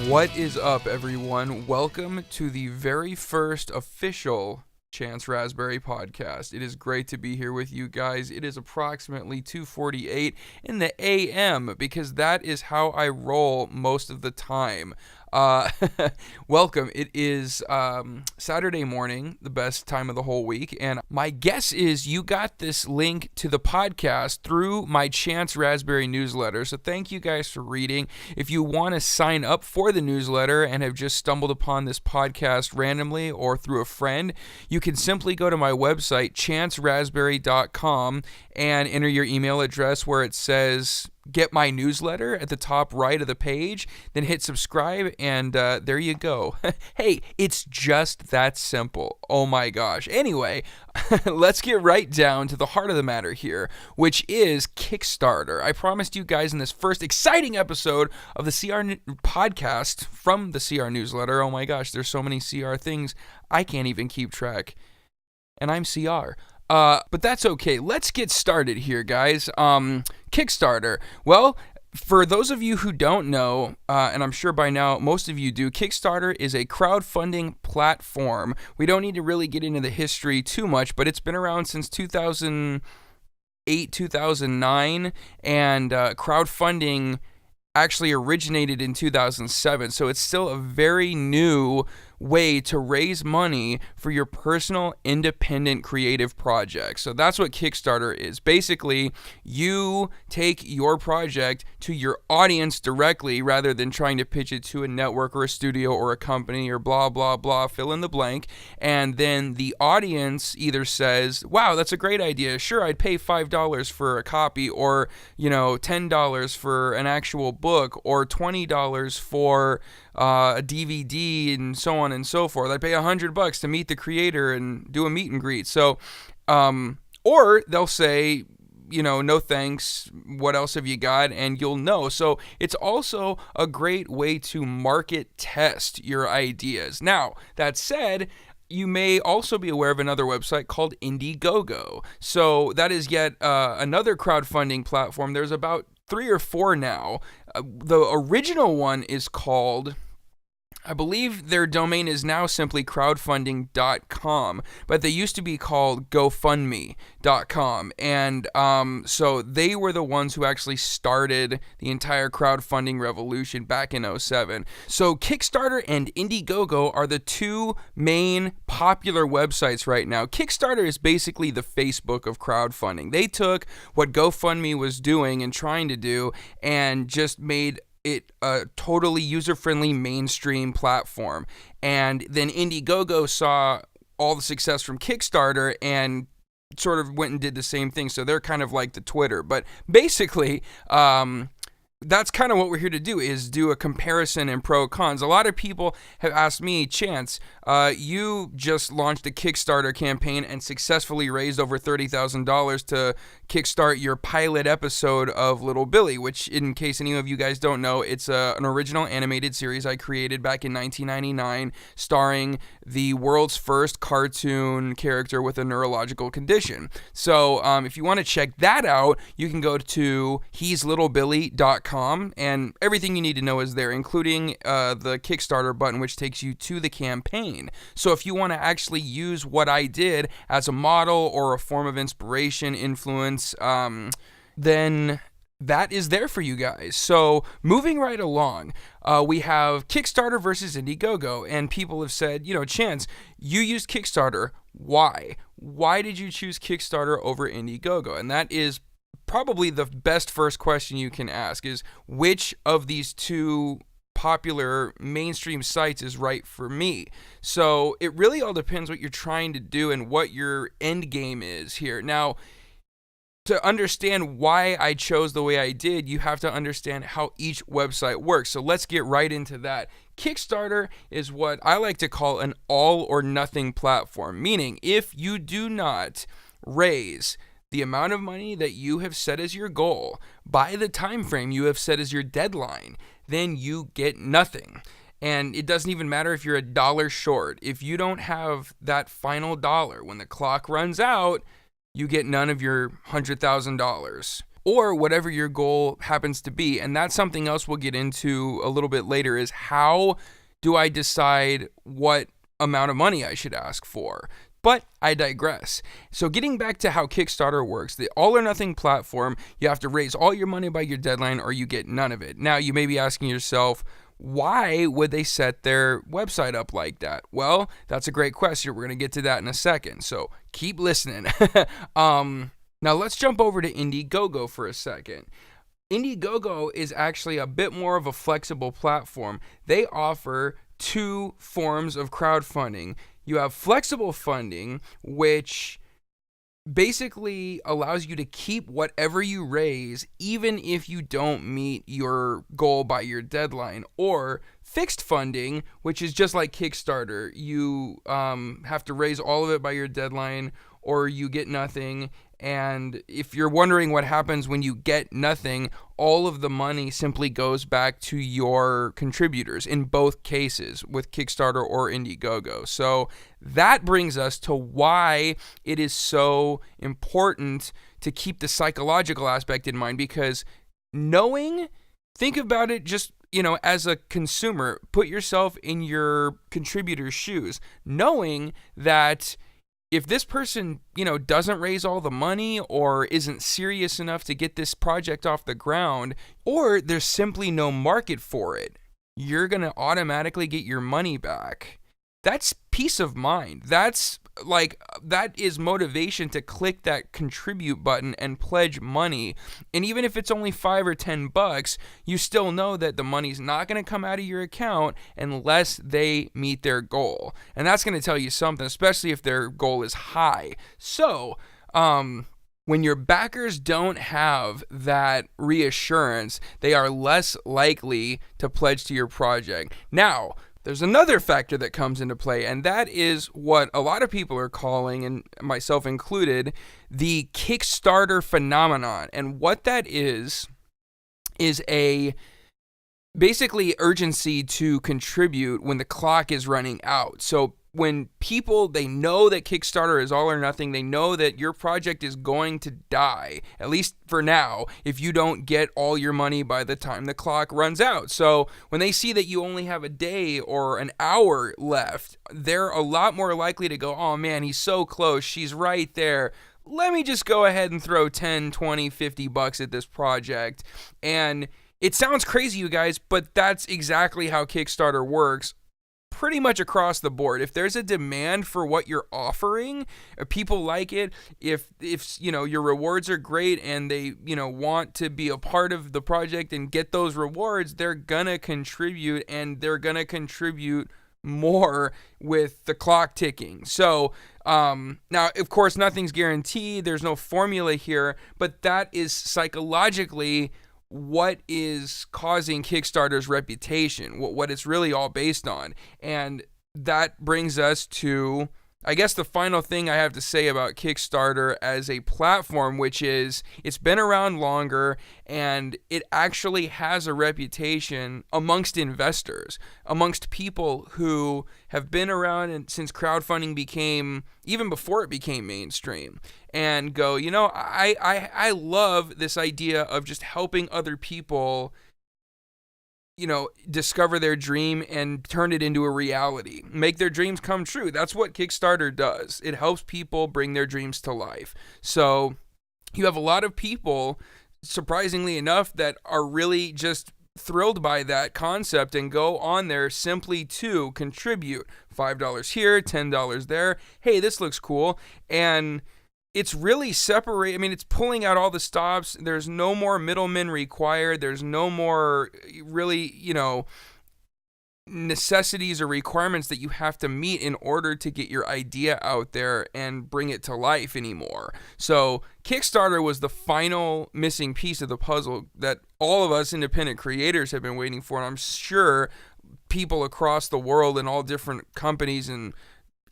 What is up, everyone? Welcome to the very first official Chance Raspberry podcast. It is great to be here with you guys. It is approximately 2:48 in the AM because that is how I roll most of the time. Welcome. It is Saturday morning, the best time of the whole week, and my guess is you got this link to the podcast through my Chance Raspberry newsletter, so thank you guys for reading. If you want to sign up for the newsletter and have just stumbled upon this podcast randomly or through a friend, you can simply go to my website, chanceraspberry.com, and enter your email address where it says get my newsletter at the top right of the page, then hit subscribe, and there you go. Hey, it's just that simple. Oh my gosh. Anyway, let's get right down to the heart of the matter here, which is Kickstarter. I promised you guys in this first exciting episode of the CR podcast from the CR newsletter. Oh my gosh, there's so many CR things I can't even keep track. And I'm CR. But that's okay. Let's get started here, guys. Kickstarter. Well, for those of you who don't know, and I'm sure by now most of you do, Kickstarter is a crowdfunding platform. We don't need to really get into the history too much, but it's been around since 2008, 2009, and crowdfunding actually originated in 2007, so it's still a very new way to raise money for your personal independent creative projects. So that's what Kickstarter is. Basically, you take your project to your audience directly rather than trying to pitch it to a network or a studio or a company or blah, blah, blah, fill in the blank. And then the audience either says, wow, that's a great idea. Sure, I'd pay $5 for a copy, or, $10 for an actual book, or $20 for a DVD, and so on and so forth. I'd pay $100 to meet the creator and do a meet and greet. So, or they'll say, no thanks, what else have you got? And you'll know. So it's also a great way to market test your ideas. Now, that said, you may also be aware of another website called IndieGoGo. So that is yet another crowdfunding platform. There's about 3 or 4 now. The original one is called, I believe their domain is now simply crowdfunding.com, but they used to be called GoFundMe.com. And so they were the ones who actually started the entire crowdfunding revolution back in 2007. So Kickstarter and IndieGoGo are the two main popular websites right now. Kickstarter is basically the Facebook of crowdfunding. They took what GoFundMe was doing and trying to do and just made it a totally user-friendly mainstream platform. And then IndieGoGo saw all the success from Kickstarter and sort of went and did the same thing. So they're kind of like the Twitter. But basically, that's kind of what we're here to do, is do a comparison and pro cons. A lot of people have asked me, Chance, you just launched a Kickstarter campaign and successfully raised over $30,000 to kickstart your pilot episode of Little Billy, which, in case any of you guys don't know, it's an original animated series I created back in 1999, starring the world's first cartoon character with a neurological condition. So if you want to check that out, you can go to he'slittlebilly.com. And everything you need to know is there, including the Kickstarter button, which takes you to the campaign. So if you want to actually use what I did as a model or a form of inspiration, influence, then that is there for you guys. So moving right along, we have Kickstarter versus IndieGoGo, and people have said, Chance, you used Kickstarter. Why? Why did you choose Kickstarter over IndieGoGo? And that is probably the best first question you can ask, is which of these two popular mainstream sites is right for me. So it really all depends what you're trying to do and what your end game is here. Now, to understand why I chose the way I did, you have to understand how each website works. So let's get right into that. Kickstarter is what I like to call an all or nothing platform, meaning if you do not raise the amount of money that you have set as your goal by the time frame you have set as your deadline, then you get nothing. And it doesn't even matter if you're $1 short. If you don't have that final dollar when the clock runs out, you get none of your $100,000. or whatever your goal happens to be. And that's something else we'll get into a little bit later, is how do I decide what amount of money I should ask for? But I digress. So getting back to how Kickstarter works, the all or nothing platform, you have to raise all your money by your deadline or you get none of it. Now, you may be asking yourself, why would they set their website up like that? Well, that's a great question. We're going to get to that in a second. So keep listening. Now let's jump over to IndieGoGo for a second. IndieGoGo is actually a bit more of a flexible platform. They offer two forms of crowdfunding. You have flexible funding, which basically allows you to keep whatever you raise, even if you don't meet your goal by your deadline, or fixed funding, which is just like Kickstarter. You have to raise all of it by your deadline, or you get nothing. And if you're wondering what happens when you get nothing, all of the money simply goes back to your contributors in both cases, with Kickstarter or IndieGoGo. So that brings us to why it is so important to keep the psychological aspect in mind, because think about it just, as a consumer, put yourself in your contributor's shoes, knowing that if this person, doesn't raise all the money or isn't serious enough to get this project off the ground, or there's simply no market for it, you're going to automatically get your money back. That's peace of mind. That is motivation to click that contribute button and pledge money. And even if it's only $5 or $10, you still know that the money's not going to come out of your account unless they meet their goal. And that's going to tell you something, especially if their goal is high. So, when your backers don't have that reassurance, they are less likely to pledge to your project. Now, there's another factor that comes into play, and that is what a lot of people are calling, and myself included, the Kickstarter Phenomenon. And what that is a basically urgency to contribute when the clock is running out. So when people, they know that Kickstarter is all or nothing, they know that your project is going to die, at least for now, if you don't get all your money by the time the clock runs out. So when they see that you only have a day or an hour left, they're a lot more likely to go, oh man, he's so close, she's right there. Let me just go ahead and throw 10, 20, 50 bucks at this project. And it sounds crazy, you guys, but that's exactly how Kickstarter works. Pretty much across the board. If there's a demand for what you're offering, if people like it, if your rewards are great and they want to be a part of the project and get those rewards, they're gonna contribute, and they're gonna contribute more with the clock ticking. So now, of course, nothing's guaranteed. There's no formula here, but that is psychologically what is causing Kickstarter's reputation, what it's really all based on. And that brings us to, I guess, the final thing I have to say about Kickstarter as a platform, which is it's been around longer and it actually has a reputation amongst investors, amongst people who have been around since crowdfunding became, even before it became mainstream, and go, I love this idea of just helping other people discover their dream and turn it into a reality, make their dreams come true. That's what Kickstarter does. It helps people bring their dreams to life. So you have a lot of people, surprisingly enough, that are really just thrilled by that concept and go on there simply to contribute. $5 here, $10 there. Hey, this looks cool. And it's really it's pulling out all the stops. There's no more middlemen required. There's no more really, necessities or requirements that you have to meet in order to get your idea out there and bring it to life anymore. So Kickstarter was the final missing piece of the puzzle that all of us independent creators have been waiting for. And I'm sure people across the world in all different companies and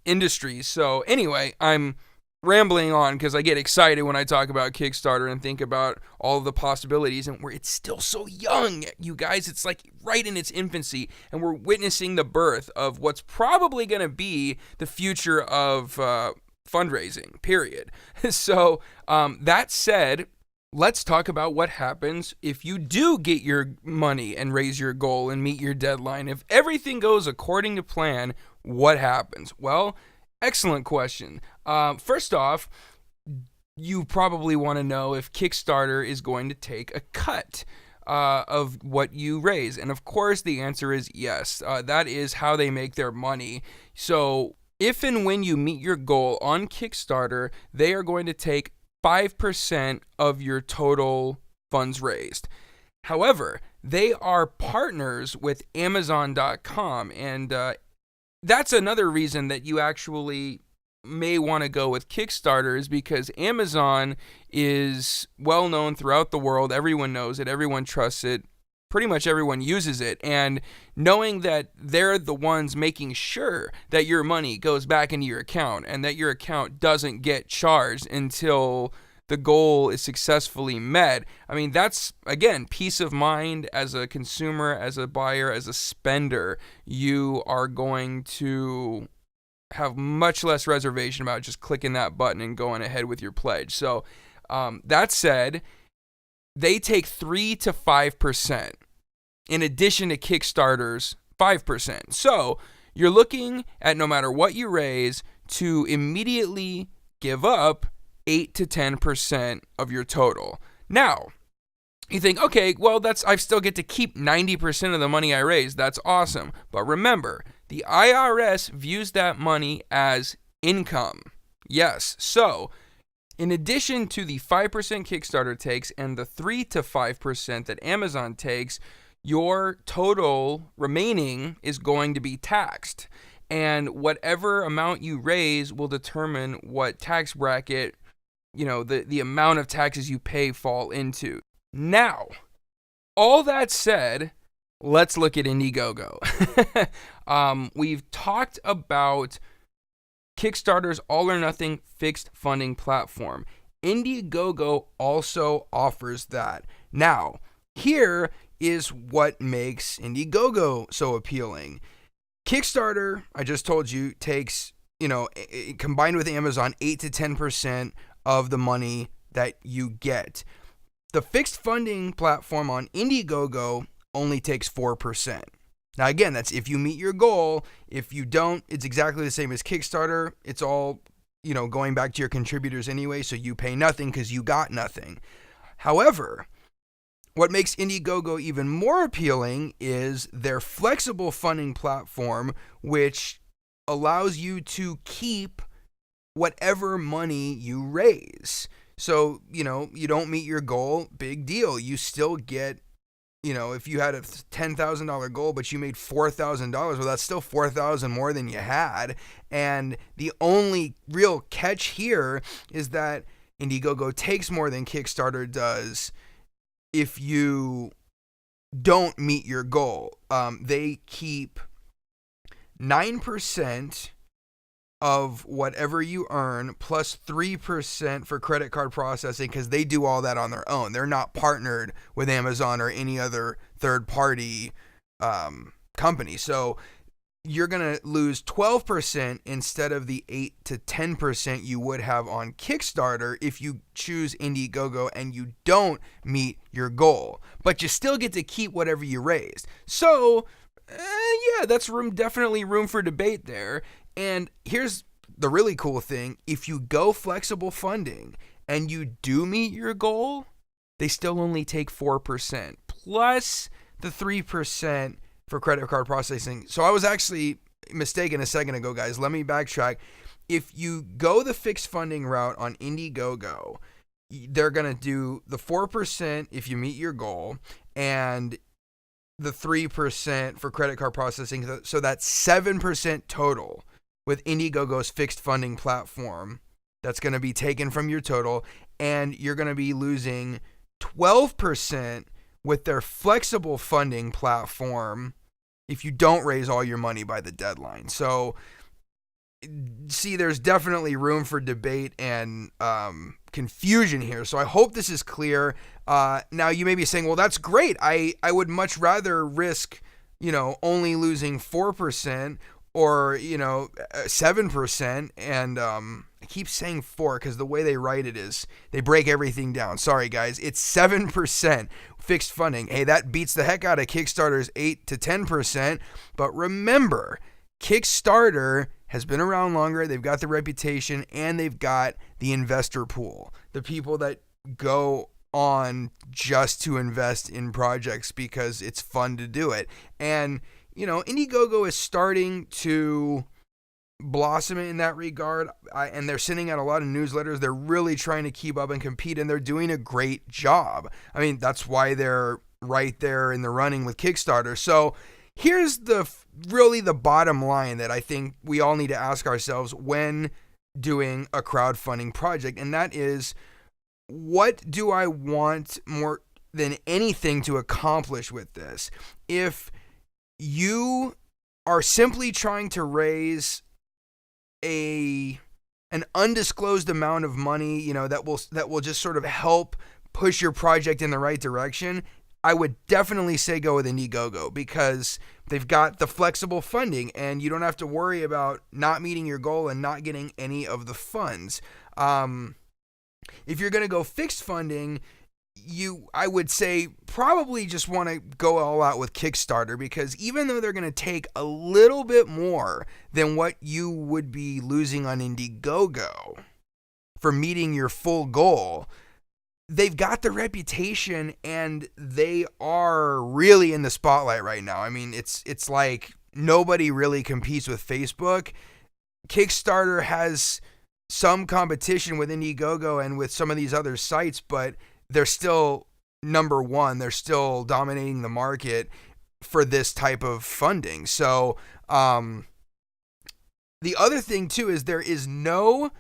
industries. So anyway, I'm rambling on because I get excited when I talk about Kickstarter and think about all of the possibilities, and where it's still so young, you guys. It's like right in its infancy, and we're witnessing the birth of what's probably going to be the future of fundraising, period. So that said, let's talk about what happens if you do get your money and raise your goal and meet your deadline. If everything goes according to plan, what happens? Well, excellent question. First off, you probably want to know if Kickstarter is going to take a cut of what you raise. And of course, the answer is yes. That is how they make their money. So if and when you meet your goal on Kickstarter, they are going to take 5% of your total funds raised. However, they are partners with Amazon.com, and that's another reason that you actually may want to go with Kickstarter, is because Amazon is well known throughout the world. Everyone knows it. Everyone trusts it. Pretty much everyone uses it. And knowing that they're the ones making sure that your money goes back into your account and that your account doesn't get charged until the goal is successfully met. I mean, that's, again, peace of mind as a consumer, as a buyer, as a spender. You are going to have much less reservation about just clicking that button and going ahead with your pledge. So that said, they take 3 to 5% in addition to Kickstarter's 5%. So you're looking at, no matter what you raise, to immediately give up 8 to 10% of your total. Now, you think, okay, well, I still get to keep 90% of the money I raised. That's awesome. But remember, the IRS views that money as income. Yes. So, in addition to the 5% Kickstarter takes and the 3 to 5% that Amazon takes, your total remaining is going to be taxed. And whatever amount you raise will determine what tax bracket, the amount of taxes you pay fall into. Now, all that said, let's look at IndieGoGo. We've talked about Kickstarter's all-or-nothing fixed funding platform. IndieGoGo also offers that. Now, here is what makes IndieGoGo so appealing. Kickstarter, I just told you, takes, combined with Amazon, 8 to 10% of the money that you get. The fixed funding platform on IndieGoGo only takes 4%. Now, again, that's if you meet your goal. If you don't, it's exactly the same as Kickstarter. It's all, going back to your contributors anyway, so you pay nothing because you got nothing. However, what makes IndieGoGo even more appealing is their flexible funding platform, which allows you to keep whatever money you raise. So, you don't meet your goal, big deal. You still get, if you had a $10,000 goal, but you made $4,000, well, that's still $4,000 more than you had. And the only real catch here is that IndieGoGo takes more than Kickstarter does if you don't meet your goal. They keep 9% of whatever you earn plus 3% for credit card processing, because they do all that on their own. They're not partnered with Amazon or any other third-party company. So you're going to lose 12% instead of the 8 to 10% you would have on Kickstarter if you choose IndieGoGo and you don't meet your goal. But you still get to keep whatever you raised. So, that's definitely room for debate there. And here's the really cool thing. If you go flexible funding and you do meet your goal, they still only take 4% plus the 3% for credit card processing. So I was actually mistaken a second ago, guys. Let me backtrack. If you go the fixed funding route on IndieGoGo, they're going to do the 4% if you meet your goal and the 3% for credit card processing. So that's 7% total with IndieGoGo's fixed funding platform that's going to be taken from your total, and you're going to be losing 12% with their flexible funding platform if you don't raise all your money by the deadline. So, see, there's definitely room for debate and confusion here. So I hope this is clear. Now, you may be saying, well, that's great. I would much rather risk, only losing 4% or 7% and keep saying 4 because the way they write it is they break everything down. Sorry, guys. It's 7% fixed funding. Hey, that beats the heck out of Kickstarter's 8 to 10%. But remember, Kickstarter has been around longer. They've got the reputation, and they've got the investor pool. The people that go on just to invest in projects because it's fun to do it. And, IndieGoGo is starting to blossom in that regard, and they're sending out a lot of newsletters. They're really trying to keep up and compete, and they're doing a great job. I mean, that's why they're right there in the running with Kickstarter. So here's really the bottom line that I think we all need to ask ourselves when doing a crowdfunding project, and that is, what do I want more than anything to accomplish with this? If you are simply trying to raise an undisclosed amount of money, that will just sort of help push your project in the right direction, I would definitely say go with IndieGoGo because they've got the flexible funding and you don't have to worry about not meeting your goal and not getting any of the funds. If you're going to go fixed funding, I would say probably just want to go all out with Kickstarter because even though they're going to take a little bit more than what you would be losing on IndieGoGo for meeting your full goal, they've got the reputation and they are really in the spotlight right now. I mean, it's like nobody really competes with Facebook. Kickstarter has some competition with IndieGoGo and with some of these other sites, but they're still number one. They're still dominating the market for this type of funding. So the other thing too is there is no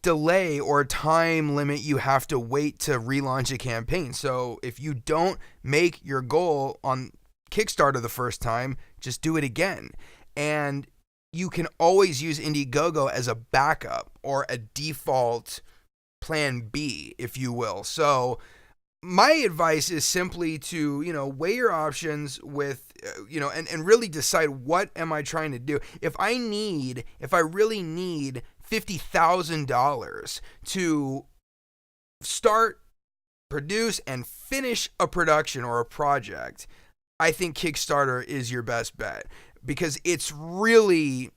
delay or time limit you have to wait to relaunch a campaign. So if you don't make your goal on Kickstarter the first time, just do it again. And you can always use IndieGoGo as a backup or a default plan B, if you will. So my advice is simply to, weigh your options with, and really decide, what am I trying to do? If I really need $50,000 to start, produce, and finish a production or a project, I think Kickstarter is your best bet because it's really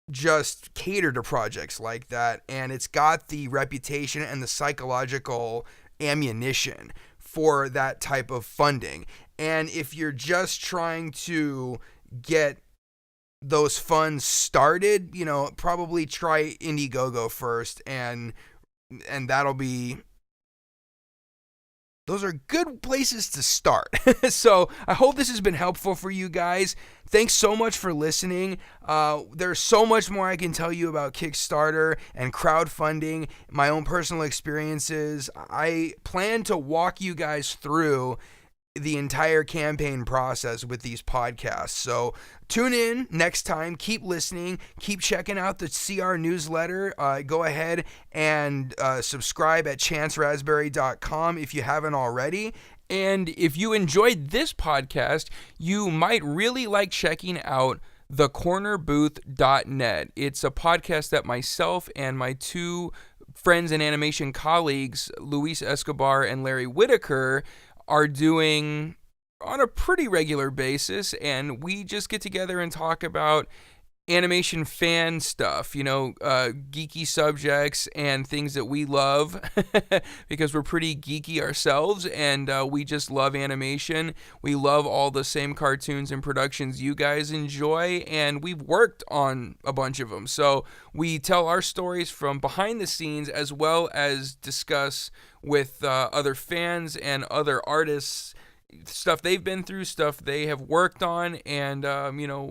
just catered to projects like that, and it's got the reputation and the psychological ammunition for that type of funding. And if you're just trying to get those funds started, probably try IndieGoGo first, and those are good places to start. So I hope this has been helpful for you guys. Thanks so much for listening. There's so much more I can tell you about Kickstarter and crowdfunding, my own personal experiences. I plan to walk you guys through the entire campaign process with these podcasts. So tune in next time. Keep listening. Keep checking out the CR newsletter. Go ahead and subscribe at chanceraspberry.com if you haven't already. And if you enjoyed this podcast, you might really like checking out thecornerbooth.net. It's a podcast that myself and my two friends and animation colleagues, Luis Escobar and Larry Whitaker, are doing on a pretty regular basis, and we just get together and talk about animation fan stuff, geeky subjects and things that we love because we're pretty geeky ourselves, and we just love animation. We love all the same cartoons and productions you guys enjoy, and we've worked on a bunch of them. So we tell our stories from behind the scenes as well as discuss with other fans and other artists stuff they've been through, stuff they have worked on, and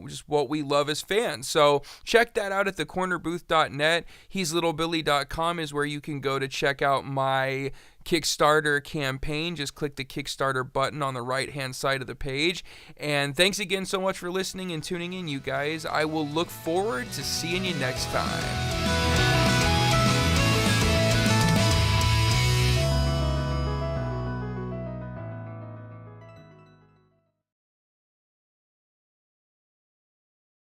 just what we love as fans. So check that out at thecornerbooth.net. He'sLittleBilly.com is where you can go to check out my Kickstarter campaign. Just click the Kickstarter button on the right hand side of the page. And thanks again so much for listening and tuning in, you guys. I will look forward to seeing you next time.